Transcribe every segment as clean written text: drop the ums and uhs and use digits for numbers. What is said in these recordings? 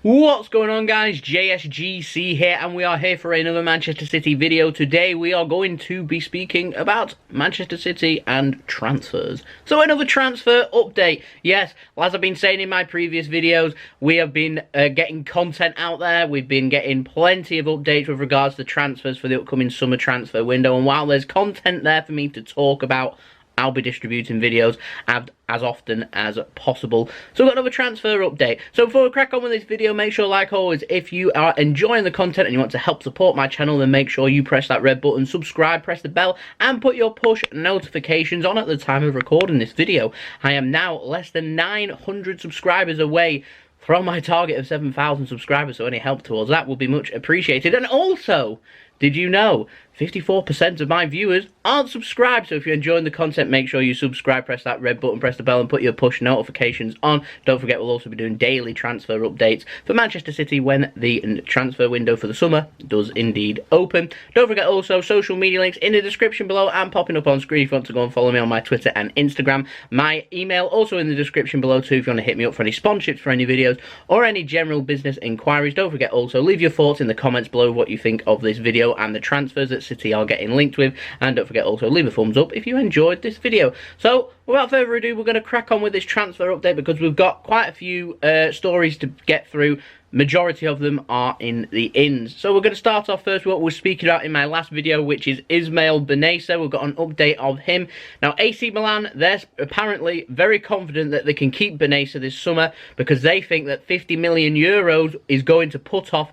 What's going on, guys? JSGC here, and we are here for another Manchester City video. Today we are going to be speaking about Manchester City and transfers. So another transfer update. Yes, as I've been saying in my previous videos, we have been getting content out there. We've been getting plenty of updates with regards to transfers for the upcoming summer transfer window, and while there's content there for me to talk about, I'll be distributing videos as often as possible. So we've got another transfer update. So before we crack on with this video, make sure, like always, if you are enjoying the content and you want to help support my channel, then make sure you press that red button, subscribe, press the bell, and put your push notifications on at the time of recording this video. I am now less than 900 subscribers away from my target of 7,000 subscribers, so any help towards that will be much appreciated. And also, did you know 54% of my viewers aren't subscribed? So if you're enjoying the content, make sure you subscribe, press that red button, press the bell, and put your push notifications on. Don't forget, we'll also be doing daily transfer updates for Manchester City when the transfer window for the summer does indeed open. Don't forget also, social media links in the description below and popping up on screen if you want to go and follow me on my Twitter and Instagram. My email also in the description below too if you want to hit me up for any sponsorships for any videos or any general business inquiries. Don't forget also, leave your thoughts in the comments below what you think of this video and the transfers that City are getting linked with, and don't forget also, leave a thumbs up if you enjoyed this video. So without further ado, we're going to crack on with this transfer update because we've got quite a few stories to get through. Majority of them are in the ins. So we're going to start off first with what we were speaking about in my last video, which is Ismael Bennacer. We've got an update of him. Now, AC Milan, they're apparently very confident that they can keep Bennacer this summer because they think that 50 million euros is going to put off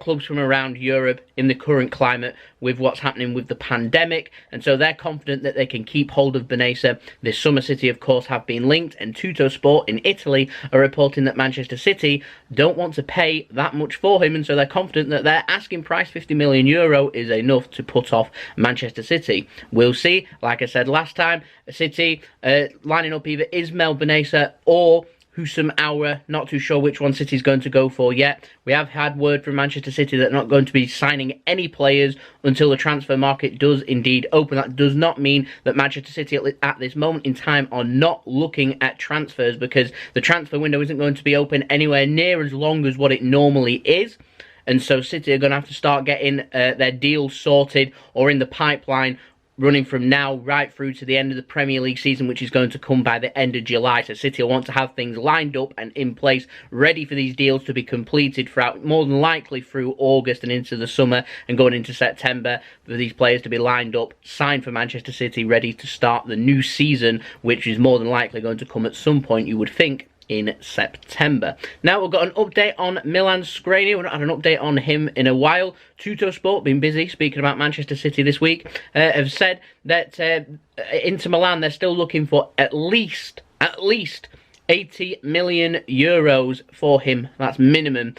clubs from around Europe in the current climate with what's happening with the pandemic. And so they're confident that they can keep hold of Bennacer this summer. City, of course, have been linked, and Tuttosport in Italy are reporting that Manchester City don't want to pay that much for him, and so they're confident that their asking price, 50 million euro, is enough to put off Manchester City. We'll see. Like I said last time, City lining up either Ismael Bennacer or Houssem Aouar. Not too sure which one City's going to go for yet. We have had word from Manchester City that they're not going to be signing any players until the transfer market does indeed open. That does not mean that Manchester City at this moment in time are not looking at transfers, because the transfer window isn't going to be open anywhere near as long as what it normally is. And so City are going to have to start getting their deals sorted or in the pipeline, running from now right through to the end of the Premier League season, which is going to come by the end of July. So City will want to have things lined up and in place, ready for these deals to be completed throughout, more than likely through August and into the summer and going into September, for these players to be lined up, signed for Manchester City, ready to start the new season, which is more than likely going to come at some point, you would think, in September. Now we've got an update on Milan's Skriniar. We've not had an update on him in a while. Tuttosport, been busy speaking about Manchester City this week, have said that Inter Milan, they're still looking for at least 80 million euros for him. That's minimum.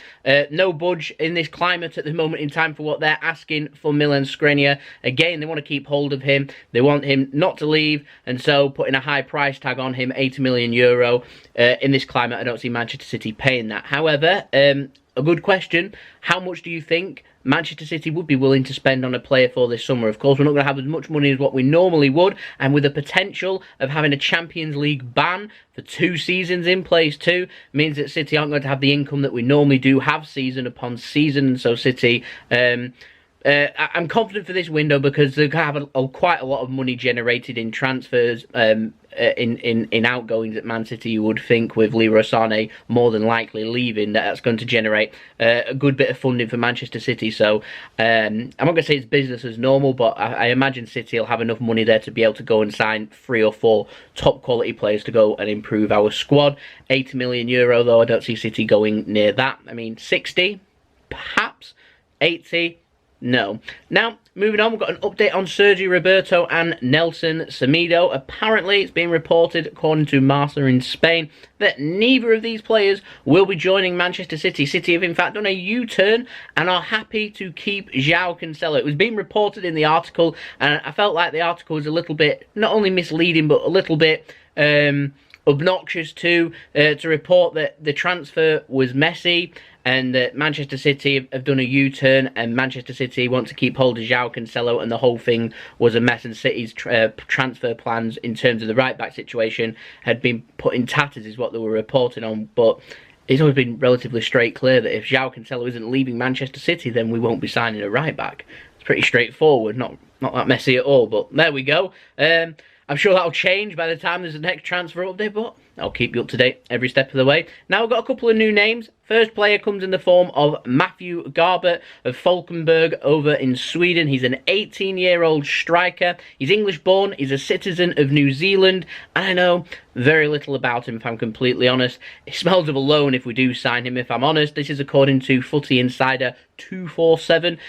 No budge in this climate at the moment in time for what they're asking for Milan Skriniar. Again, they want to keep hold of him. They want him not to leave, and so putting a high price tag on him, 80 million euro. In this climate, I don't see Manchester City paying that. However, a good question, how much do you think Manchester City would be willing to spend on a player for this summer? Of course, we're not going to have as much money as what we normally would, and with the potential of having a Champions League ban for 2 seasons in place too, means that City aren't going to have the income that we normally do have season upon season. And so City, I'm confident for this window because they're going to have quite a lot of money generated in transfers, in outgoings at Man City. You would think with Leroy Sané more than likely leaving, that's going to generate a good bit of funding for Manchester City. So I'm not going to say it's business as normal, but I imagine City will have enough money there to be able to go and sign 3 or 4 top quality players to go and improve our squad. 80 million euro though, I don't see City going near that. I mean, 60 perhaps, 80 no. Now, moving on, we've got an update on Sergi, Roberto and Nelson Semedo. Apparently, it's been reported, according to Marca in Spain, that neither of these players will be joining Manchester City. City have, in fact, done a U-turn and are happy to keep Joao Cancelo. It was being reported in the article, and I felt like the article was a little bit, not only misleading, but a little bit obnoxious too, to report that the transfer was messy and that Manchester City have done a U-turn and Manchester City want to keep hold of Joao Cancelo, and the whole thing was a mess, and City's transfer plans in terms of the right-back situation had been put in tatters, is what they were reporting on. But it's always been relatively straight clear that if Joao Cancelo isn't leaving Manchester City, then we won't be signing a right back. It's pretty straightforward, not that messy at all. But there we go. I'm sure that'll change by the time there's the next transfer update, but I'll keep you up to date every step of the way. Now we've got a couple of new names. First player comes in the form of Matthew Garbett of Falkenberg over in Sweden. He's an 18-year-old striker. He's English-born. He's a citizen of New Zealand. And I know very little about him, if I'm completely honest. It smells of a loan if we do sign him, if I'm honest. This is according to Footy Insider 247.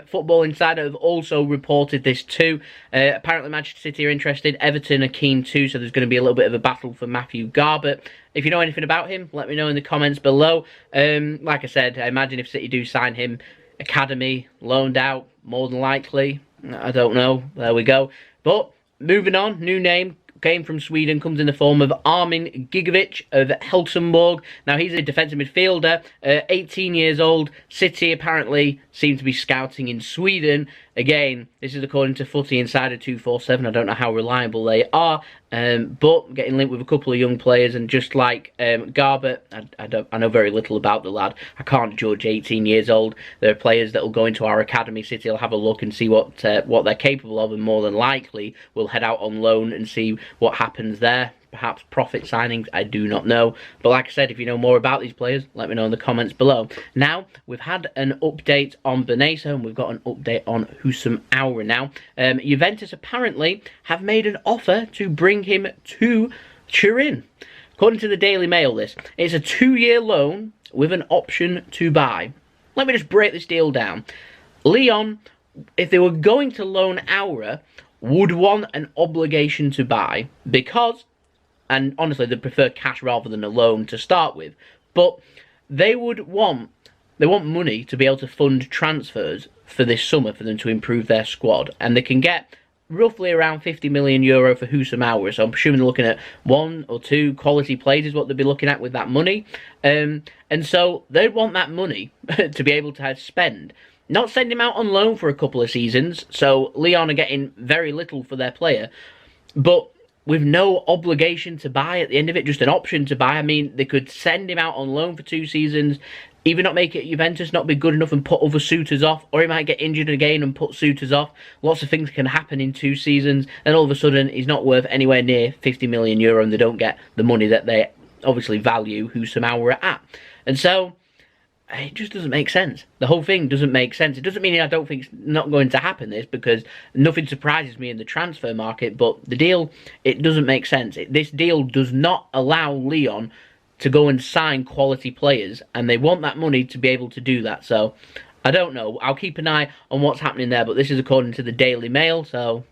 Football Insider have also reported this too. Apparently Manchester City are interested. Everton are keen too, so there's going to be a little bit of a battle for Matthew Garbett. If you know anything about him, let me know in the comments below. Like I said, I imagine if City do sign him, academy, loaned out, more than likely. I don't know. There we go. But moving on, new name. Came from Sweden, comes in the form of Armin Gigovic of Helsingborg. Now, he's a defensive midfielder, 18 years old. City apparently seem to be scouting in Sweden. Again, this is according to Footy Insider 247. I don't know how reliable they are, but getting linked with a couple of young players. And just like Garbett, I know very little about the lad. I can't judge 18 years old. There are players that will go into our academy. City will have a look and see what they're capable of, and more than likely we'll head out on loan and see what happens there. Perhaps profit signings, I do not know. But like I said, if you know more about these players, let me know in the comments below. Now, we've had an update on Bennacer, and we've got an update on Houssem Aouar now. Juventus apparently have made an offer to bring him to Turin. According to the Daily Mail, it's a 2-year loan with an option to buy. Let me just break this deal down. Lyon, if they were going to loan Aouar, would want an obligation to buy because, and honestly, they prefer cash rather than a loan to start with. But they want money to be able to fund transfers for this summer for them to improve their squad. And they can get roughly around €50 million for Houssem Aouar. So I'm assuming they're looking at 1 or 2 quality players is what they'll be looking at with that money. And so they'd want that money to be able to spend. Not send him out on loan for a couple of seasons. So Lyon are getting very little for their player. But with no obligation to buy at the end of it, just an option to buy. I mean, they could send him out on loan for 2 seasons, either not make it Juventus, not be good enough and put other suitors off, or he might get injured again and put suitors off. Lots of things can happen in 2 seasons, and all of a sudden he's not worth anywhere near €50 million, and they don't get the money that they obviously value Houssem Aouar at. And so it just doesn't make sense. The whole thing doesn't make sense. It doesn't mean I don't think it's not going to happen, this, because nothing surprises me in the transfer market, but the deal, it doesn't make sense. This deal does not allow Lyon to go and sign quality players, and they want that money to be able to do that. So, I don't know. I'll keep an eye on what's happening there, but this is according to the Daily Mail, so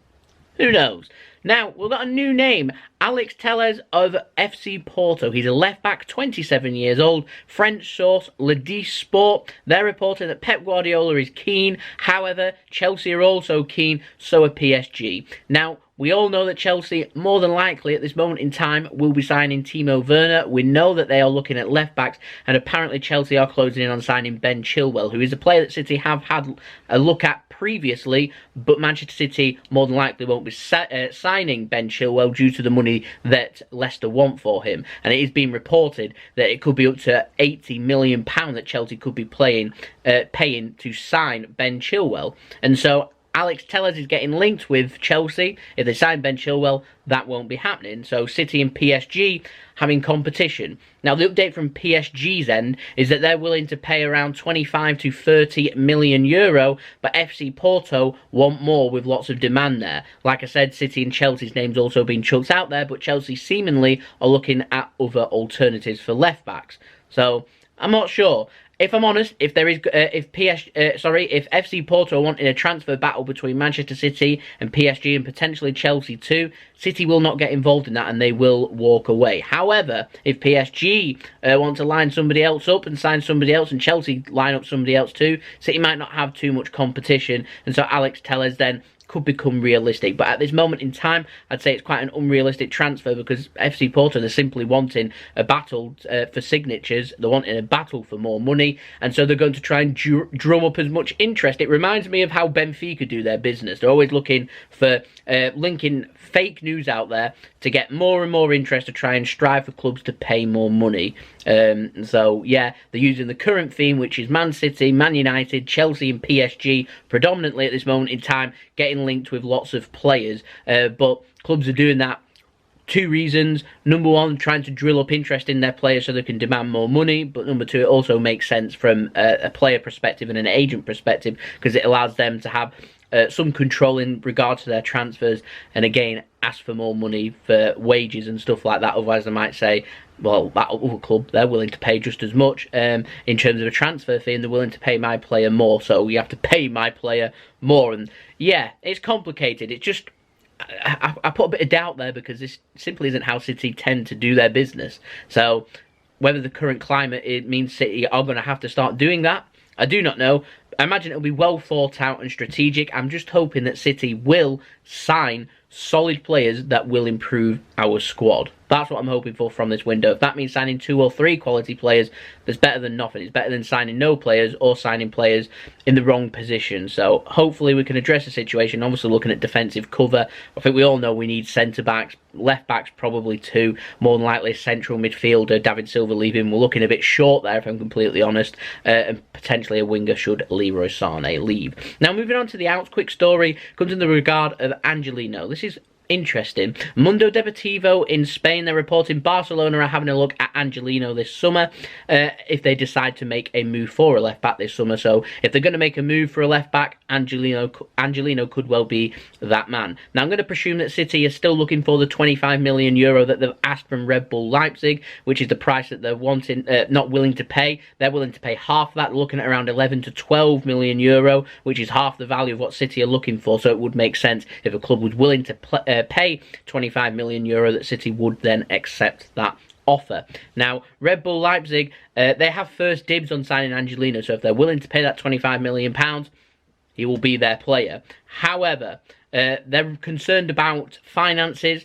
who knows? Now, we've got a new name, Alex Telles of FC Porto. He's a left-back, 27 years old. French source, Le Sport. They're reporting that Pep Guardiola is keen. However, Chelsea are also keen, so are PSG. Now, we all know that Chelsea, more than likely at this moment in time, will be signing Timo Werner. We know that they are looking at left-backs, and apparently Chelsea are closing in on signing Ben Chilwell, who is a player that City have had a look at previously, but Manchester City more than likely won't be signing Ben Chilwell due to the money that Leicester want for him. And it is being reported that it could be up to £80 million that Chelsea could be paying to sign Ben Chilwell. And so Alex Telles is getting linked with Chelsea. If they sign Ben Chilwell, that won't be happening. So City and PSG having competition. Now, the update from PSG's end is that they're willing to pay around 25 to 30 million euro, but FC Porto want more with lots of demand there. Like I said, City and Chelsea's names also being chucked out there, but Chelsea seemingly are looking at other alternatives for left backs. So I'm not sure. If I'm honest, if there is, if FC Porto are wanting a transfer battle between Manchester City and PSG and potentially Chelsea too, City will not get involved in that and they will walk away. However, if PSG want to line somebody else up and sign somebody else, and Chelsea line up somebody else too, City might not have too much competition, and so Alex Telles then could become realistic. But at this moment in time, I'd say it's quite an unrealistic transfer, because FC Porto, they're simply wanting a battle for signatures. They're wanting a battle for more money, and so they're going to try and drum up as much interest. It reminds me of how Benfica do their business. They're always looking for linking fake news out there to get more and more interest, to try and strive for clubs to pay more money. So yeah, they're using the current theme, which is Man City, Man United, Chelsea and PSG predominantly at this moment in time, getting linked with lots of players. But clubs are doing that two reasons. Number one, trying to drill up interest in their players so they can demand more money. But number two, it also makes sense from a player perspective and an agent perspective, because it allows them to have some control in regard to their transfers, and again, ask for more money for wages and stuff like that. Otherwise, they might say, well, that other club, they're willing to pay just as much in terms of a transfer fee, and they're willing to pay my player more, so you have to pay my player more. And yeah, it's complicated. It's just, I put a bit of doubt there, because this simply isn't how City tend to do their business. So whether the current climate, it means City are going to have to start doing that, I do not know. I imagine it'll be well thought out and strategic. I'm just hoping that City will sign solid players that will improve our squad. That's what I'm hoping for from this window. If that means signing 2 or 3 quality players, that's better than nothing. It's better than signing no players or signing players in the wrong position. So hopefully we can address the situation. Obviously looking at defensive cover, I think we all know we need centre-backs, left-backs probably 2, more than likely central midfielder, David Silva leaving. We're looking a bit short there, if I'm completely honest, and potentially a winger should Leroy Sané leave. Now moving on to the outs, quick story comes in the regard of Angelino. This is interesting. Mundo Deportivo in Spain, they're reporting Barcelona are having a look at Angelino this summer if they decide to make a move for a left back this summer. So if they're going to make a move for a left back, Angelino could well be that man. Now I'm going to presume that City is still looking for the 25 million euro that they've asked from Red Bull Leipzig, which is the price that they're wanting, not willing to pay. They're willing to pay half that. They're looking at around 11 to 12 million euro, which is half the value of what City are looking for. So it would make sense if a club was willing to pay 25 million euro, that City would then accept that offer. Now, Red Bull Leipzig, they have first dibs on signing Angelino, so if they're willing to pay that 25 million pounds, he will be their player. However, they're concerned about finances.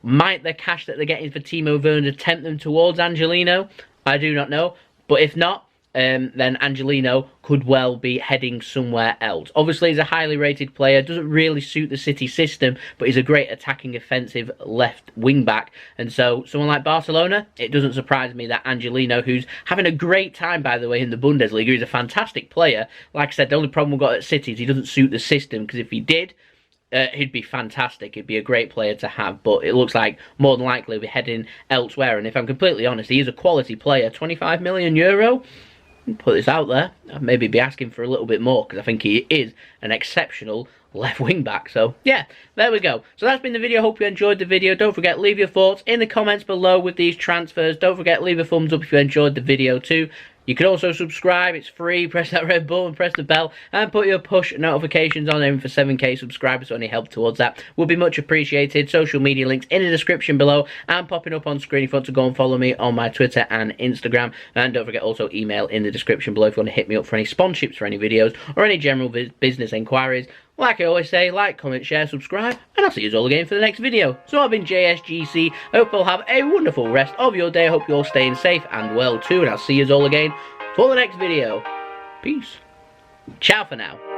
Might the cash that they're getting for Timo Werner tempt them towards Angelino? I do not know, but if not, then Angelino could well be heading somewhere else. Obviously, he's a highly rated player, doesn't really suit the City system, but he's a great attacking offensive left wing back. And so, someone like Barcelona, it doesn't surprise me that Angelino, who's having a great time, by the way, in the Bundesliga, he's a fantastic player. Like I said, the only problem we've got at City is he doesn't suit the system, because if he did, he'd be fantastic. He'd be a great player to have, but it looks like more than likely he'll be heading elsewhere. And if I'm completely honest, he is a quality player. 25 million euro? Put this out there, I'd maybe be asking for a little bit more, because I think he is an exceptional left wing back. So yeah, there we go. So that's been the video. Hope you enjoyed the video. Don't forget, leave your thoughts in the comments below with these transfers. Don't forget, leave a thumbs up if you enjoyed the video too. You can also subscribe, it's free. Press that red button, press the bell, and put your push notifications on, aiming for 7k subscribers, so any help towards that would be much appreciated. Social media links in the description below and popping up on screen if you want to go and follow me on my Twitter and Instagram. And don't forget, also email in the description below if you want to hit me up for any sponsorships for any videos or any general business inquiries. Like I always say, like, comment, share, subscribe, and I'll see you all again for the next video. So I've been JSGC. I hope you'll have a wonderful rest of your day. I hope you're all staying safe and well too, and I'll see you all again for the next video. Peace. Ciao for now.